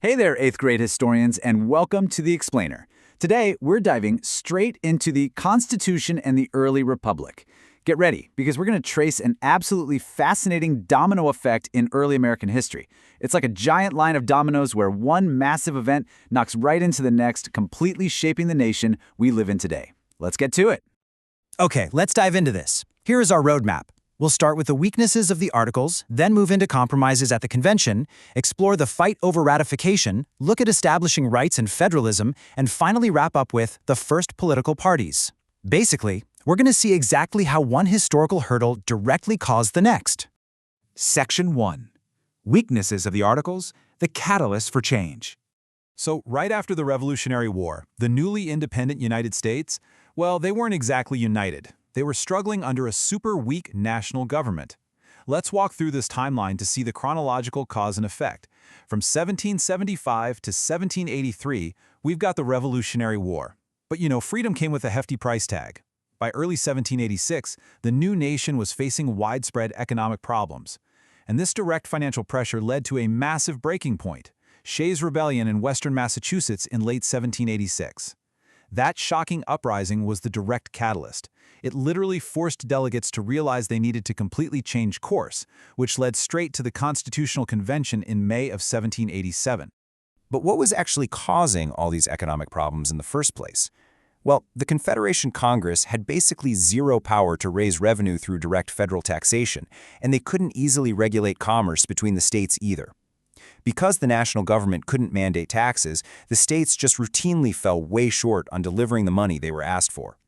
Hey there, 8th grade historians, and welcome to The Explainer. Today, we're diving straight into the Constitution and the early Republic. Get ready, because we're going to trace an absolutely fascinating domino effect in early American history. It's like a giant line of dominoes where one massive event knocks right into the next, completely shaping the nation we live in today. Let's get to it. Okay, let's dive into this. Here is our roadmap. We'll start with the weaknesses of the Articles, then move into compromises at the Convention, explore the fight over ratification, look at establishing rights and federalism, and finally wrap up with the first political parties. Basically, we're going to see exactly how one historical hurdle directly caused the next. Section 1. Weaknesses of the Articles, the catalyst for change. So, right after the Revolutionary War, the newly independent United States, well, they weren't exactly united. They were struggling under a super weak national government. Let's walk through this timeline to see the chronological cause and effect. From 1775 to 1783, we've got the Revolutionary War. But freedom came with a hefty price tag. By early 1786, the new nation was facing widespread economic problems. And this direct financial pressure led to a massive breaking point, Shays' Rebellion in western Massachusetts in late 1786. That shocking uprising was the direct catalyst. It literally forced delegates to realize they needed to completely change course, which led straight to the Constitutional Convention in May of 1787. But what was actually causing all these economic problems in the first place? Well, the Confederation Congress had basically zero power to raise revenue through direct federal taxation, and they couldn't easily regulate commerce between the states either. Because the national government couldn't mandate taxes, the states just routinely fell way short on delivering the money they were asked for.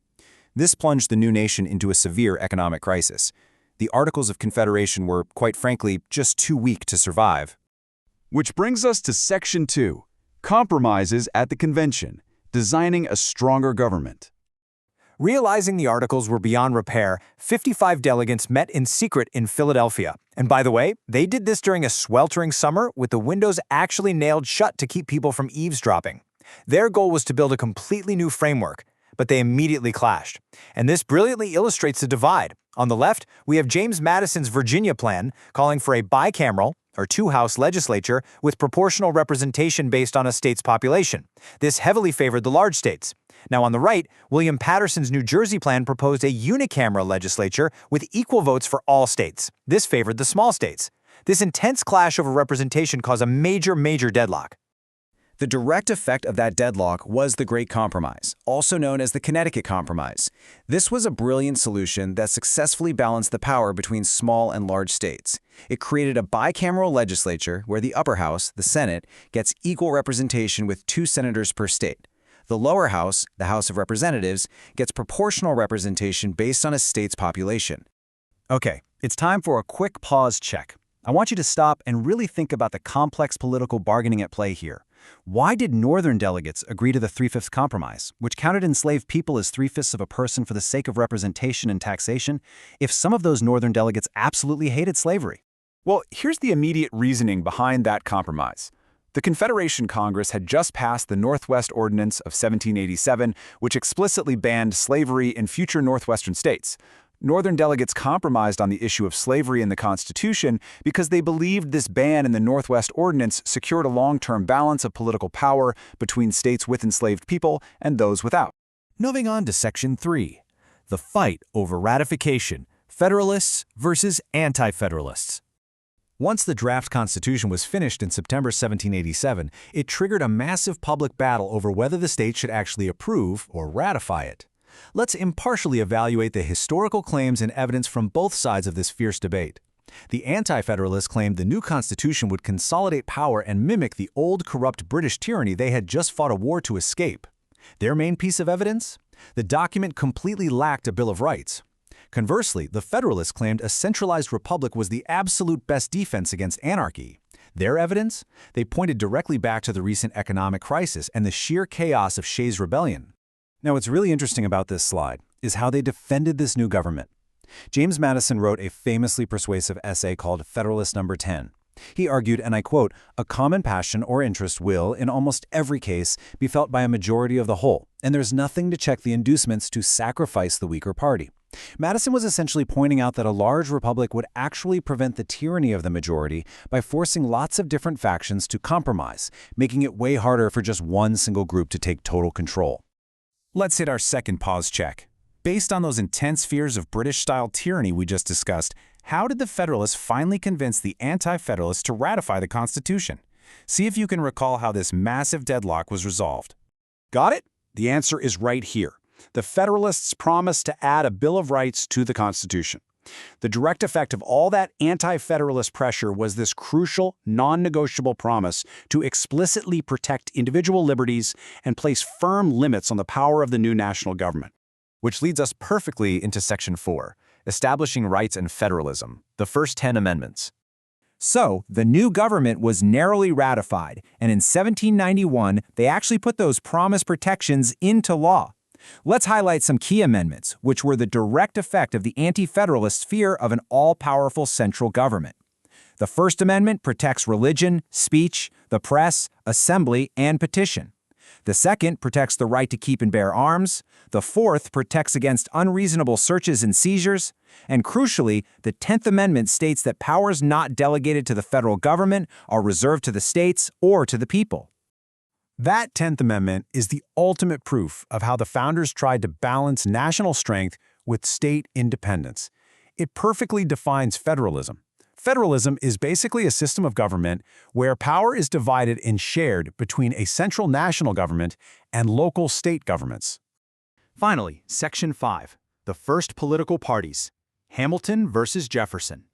This plunged the new nation into a severe economic crisis. The Articles of Confederation were, quite frankly, just too weak to survive. Which brings us to Section 2, Compromises at the Convention, Designing a Stronger Government. Realizing the Articles were beyond repair, 55 delegates met in secret in Philadelphia. And by the way, they did this during a sweltering summer with the windows actually nailed shut to keep people from eavesdropping. Their goal was to build a completely new framework, but they immediately clashed. And this brilliantly illustrates the divide. On the left, we have James Madison's Virginia plan, calling for a bicameral, or two-house legislature with proportional representation based on a state's population. This heavily favored the large states. Now on the right, William Patterson's New Jersey plan proposed a unicameral legislature with equal votes for all states. This favored the small states. This intense clash over representation caused a major deadlock. The direct effect of that deadlock was the Great Compromise, also known as the Connecticut Compromise. This was a brilliant solution that successfully balanced the power between small and large states. It created a bicameral legislature where the upper house, the Senate, gets equal representation with 2 senators per state. The lower house, the House of Representatives, gets proportional representation based on a state's population. Okay, it's time for a quick pause check. I want you to stop and really think about the complex political bargaining at play here. Why did Northern delegates agree to the 3/5 Compromise, which counted enslaved people as 3/5 of a person for the sake of representation and taxation, if some of those Northern delegates absolutely hated slavery? Well, here's the immediate reasoning behind that compromise. The Confederation Congress had just passed the Northwest Ordinance of 1787, which explicitly banned slavery in future Northwestern states. Northern delegates compromised on the issue of slavery in the Constitution because they believed this ban in the Northwest Ordinance secured a long-term balance of political power between states with enslaved people and those without. Moving on to Section 3, the fight over ratification, Federalists versus Anti-Federalists. Once the draft Constitution was finished in September 1787, it triggered a massive public battle over whether the states should actually approve or ratify it. Let's impartially evaluate the historical claims and evidence from both sides of this fierce debate. The Anti-Federalists claimed the new Constitution would consolidate power and mimic the old corrupt British tyranny they had just fought a war to escape. Their main piece of evidence? The document completely lacked a Bill of Rights. Conversely, the Federalists claimed a centralized republic was the absolute best defense against anarchy. Their evidence? They pointed directly back to the recent economic crisis and the sheer chaos of Shays' Rebellion. Now, what's really interesting about this slide is how they defended this new government. James Madison wrote a famously persuasive essay called Federalist No. 10. He argued, and I quote, "A common passion or interest will, in almost every case, be felt by a majority of the whole, and there's nothing to check the inducements to sacrifice the weaker party. Madison was essentially pointing out that a large republic would actually prevent the tyranny of the majority by forcing lots of different factions to compromise, making it way harder for just one single group to take total control. Let's hit our second pause check. Based on those intense fears of British-style tyranny we just discussed, how did the Federalists finally convince the Anti-Federalists to ratify the Constitution? See if you can recall how this massive deadlock was resolved. Got it? The answer is right here. The Federalists promised to add a Bill of Rights to the Constitution. The direct effect of all that anti-Federalist pressure was this crucial, non-negotiable promise to explicitly protect individual liberties and place firm limits on the power of the new national government. Which leads us perfectly into Section 4, Establishing Rights and Federalism, the first 10 amendments. So, the new government was narrowly ratified, and in 1791, they actually put those promised protections into law. Let's highlight some key amendments, which were the direct effect of the Anti-Federalists' fear of an all-powerful central government. The First Amendment protects religion, speech, the press, assembly, and petition. The Second protects the right to keep and bear arms. The Fourth protects against unreasonable searches and seizures. And crucially, the 10th Amendment states that powers not delegated to the federal government are reserved to the states or to the people. That 10th Amendment is the ultimate proof of how the founders tried to balance national strength with state independence. It perfectly defines federalism. Federalism is basically a system of government where power is divided and shared between a central national government and local state governments. Finally, Section 5, the first political parties, Hamilton versus Jefferson.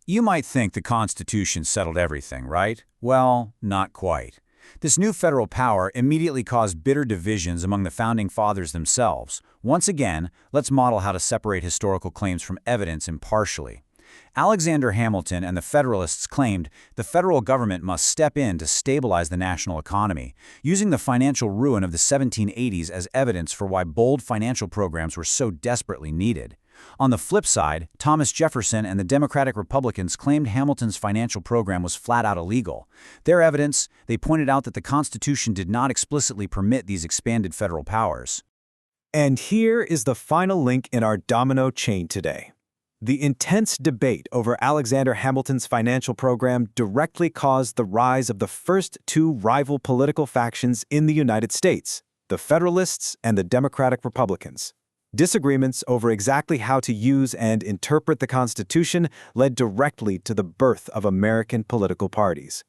You might think the Constitution settled everything, right? Well, not quite. This new federal power immediately caused bitter divisions among the Founding Fathers themselves. Once again, let's model how to separate historical claims from evidence impartially. Alexander Hamilton and the Federalists claimed the federal government must step in to stabilize the national economy, using the financial ruin of the 1780s as evidence for why bold financial programs were so desperately needed. On the flip side, Thomas Jefferson and the Democratic Republicans claimed Hamilton's financial program was flat-out illegal. Their evidence, they pointed out that the Constitution did not explicitly permit these expanded federal powers. And here is the final link in our domino chain today. The intense debate over Alexander Hamilton's financial program directly caused the rise of the first two rival political factions in the United States, the Federalists and the Democratic Republicans. Disagreements over exactly how to use and interpret the Constitution led directly to the birth of American political parties.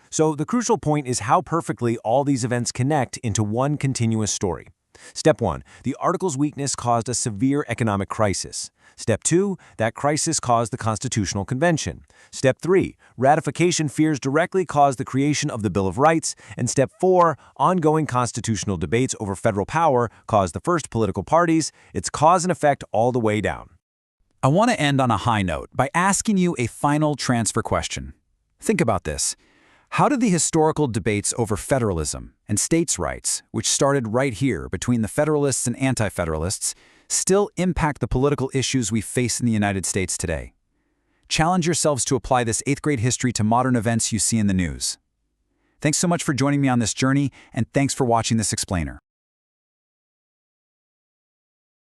So the crucial point is how perfectly all these events connect into one continuous story. Step 1, the Article's weakness caused a severe economic crisis. Step 2, that crisis caused the Constitutional Convention. Step 3, ratification fears directly caused the creation of the Bill of Rights. And Step 4, ongoing constitutional debates over federal power caused the first political parties, its cause and effect all the way down. I want to end on a high note by asking you a final transfer question. Think about this. How did the historical debates over federalism and states' rights, which started right here between the Federalists and Anti-Federalists, still impact the political issues we face in the United States today? Challenge yourselves to apply this 8th grade history to modern events you see in the news. Thanks so much for joining me on this journey, and thanks for watching this explainer.